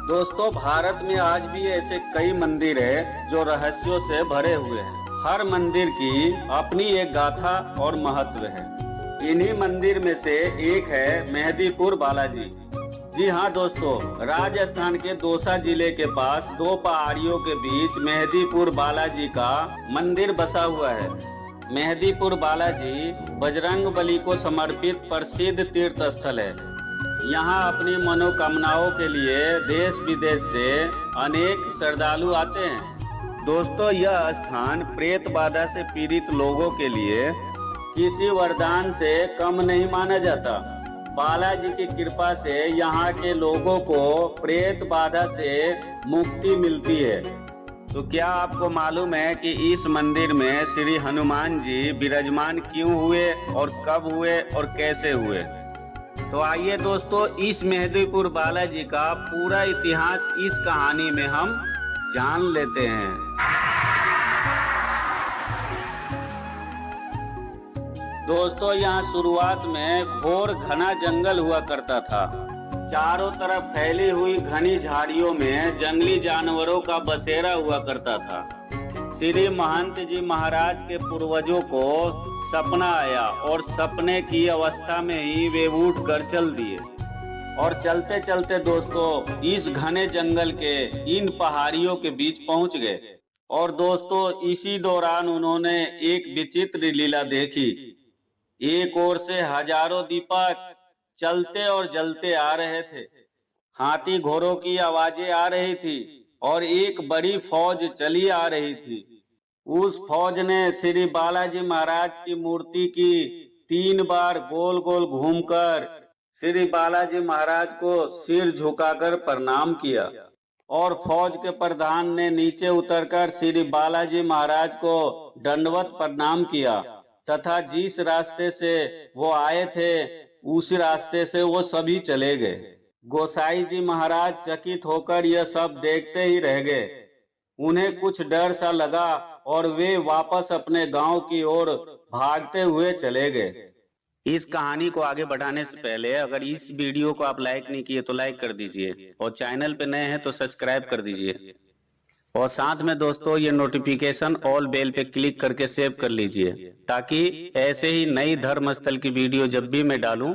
दोस्तों, भारत में आज भी ऐसे कई मंदिर हैं जो रहस्यों से भरे हुए हैं। हर मंदिर की अपनी एक गाथा और महत्व है। इन्हीं मंदिर में से एक है मेहंदीपुर बालाजी। जी हाँ दोस्तों, राजस्थान के दौसा जिले के पास दो पहाड़ियों के बीच मेहंदीपुर बालाजी का मंदिर बसा हुआ है। मेहंदीपुर बालाजी बजरंगबली को समर्पित प्रसिद्ध तीर्थ स्थल है। यहाँ अपनी मनोकामनाओं के लिए देश विदेश से अनेक श्रद्धालु आते हैं। दोस्तों, यह स्थान प्रेत बाधा से पीड़ित लोगों के लिए किसी वरदान से कम नहीं माना जाता। बालाजी की कृपा से यहाँ के लोगों को प्रेत बाधा से मुक्ति मिलती है। तो क्या आपको मालूम है कि इस मंदिर में श्री हनुमान जी विराजमान क्यों हुए और कब हुए और कैसे हुए? तो आइए दोस्तों, इस मेहंदीपुर बालाजी का पूरा इतिहास इस कहानी में हम जान लेते हैं। दोस्तों, यहाँ शुरुआत में घोर घना जंगल हुआ करता था। चारों तरफ फैली हुई घनी झाड़ियों में जंगली जानवरों का बसेरा हुआ करता था। श्री महंत जी महाराज के पूर्वजों को सपना आया और सपने की अवस्था में ही वे उठ कर चल दिए और चलते चलते दोस्तों इस घने जंगल के इन पहाड़ियों के बीच पहुंच गए। और दोस्तों, इसी दौरान उन्होंने एक विचित्र लीला देखी। एक ओर से हजारों दीपक चलते और जलते आ रहे थे। हाथी घोड़ों की आवाजें आ रही थी और एक बड़ी फौज चली आ रही थी। उस फौज ने श्री बालाजी महाराज की मूर्ति की 3 बार गोल गोल घूमकर श्री बालाजी महाराज को सिर झुकाकर प्रणाम किया। और फौज के प्रधान ने नीचे उतरकर श्री बालाजी महाराज को दंडवत प्रणाम किया तथा जिस रास्ते से वो आए थे उसी रास्ते से वो सभी चले गए। गोसाई जी महाराज चकित होकर यह सब देखते ही रह गए। उन्हें कुछ डर सा लगा और वे वापस अपने गांव की ओर भागते हुए चले गए। इस कहानी को आगे बढ़ाने से पहले अगर इस वीडियो को आप लाइक नहीं किए तो लाइक कर दीजिए और चैनल पे नए हैं तो सब्सक्राइब कर दीजिए और साथ में दोस्तों ये नोटिफिकेशन ऑल बेल पे क्लिक करके सेव कर लीजिए ताकि ऐसे ही नई धर्म स्थल की वीडियो जब भी मैं डालूं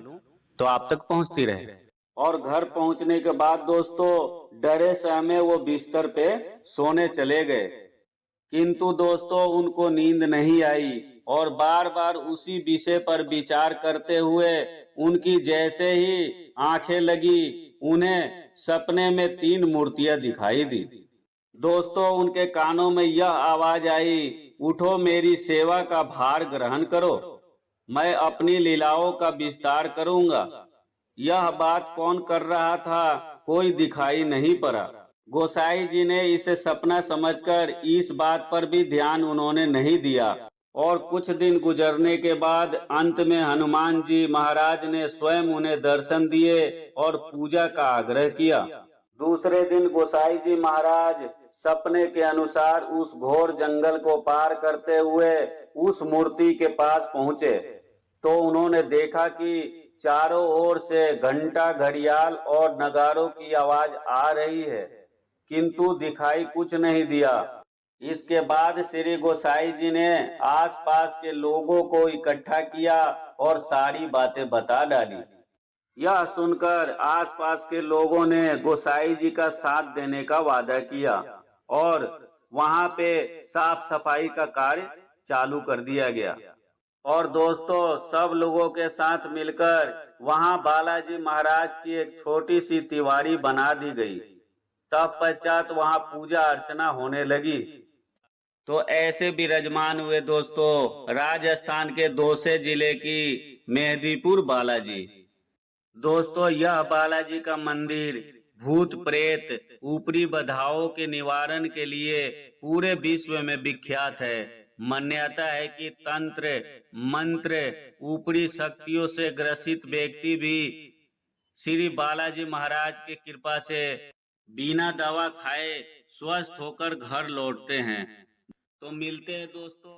तो आप तक पहुंचती रहे। और घर पहुंचने के बाद दोस्तों डरे सहमे वो बिस्तर पे सोने चले गए, किंतु दोस्तों उनको नींद नहीं आई और बार बार उसी विषय पर विचार करते हुए उनकी जैसे ही आंखें लगी उन्हें सपने में 3 मूर्तियां दिखाई दी। दोस्तों, उनके कानों में यह आवाज आई, उठो मेरी सेवा का भार ग्रहण करो, मैं अपनी लीलाओं का विस्तार करूंगा। यह बात कौन कर रहा था कोई दिखाई नहीं पड़ा। गोसाई जी ने इसे सपना समझकर इस बात पर भी ध्यान उन्होंने नहीं दिया और कुछ दिन गुजरने के बाद अंत में हनुमान जी महाराज ने स्वयं उन्हें दर्शन दिए और पूजा का आग्रह किया। दूसरे दिन गोसाई जी महाराज सपने के अनुसार उस घोर जंगल को पार करते हुए उस मूर्ति के पास पहुंचे तो उन्होंने देखा कि चारों ओर से घंटा घड़ियाल और नगारों की आवाज आ रही है, किंतु दिखाई कुछ नहीं दिया। इसके बाद श्री गोसाई जी ने आसपास के लोगों को इकट्ठा किया और सारी बातें बता डाली। यह सुनकर आसपास के लोगों ने गोसाई जी का साथ देने का वादा किया और वहां पे साफ सफाई का कार्य चालू कर दिया गया। और दोस्तों, सब लोगों के साथ मिलकर वहां बालाजी महाराज की एक छोटी सी तिवारी बना दी गई। तत्पश्चात वहां पूजा अर्चना होने लगी। तो ऐसे विराजमान हुए दोस्तों राजस्थान के दौसे जिले की मेहंदीपुर बालाजी। दोस्तों, यह बालाजी का मंदिर भूत प्रेत ऊपरी बाधाओं के निवारण के लिए पूरे विश्व में विख्यात है। मान्यता है कि तंत्र मंत्र ऊपरी शक्तियों से ग्रसित व्यक्ति भी श्री बालाजी महाराज की कृपा से बिना दवा खाए स्वस्थ होकर घर लौटते हैं। तो मिलते हैं दोस्तों।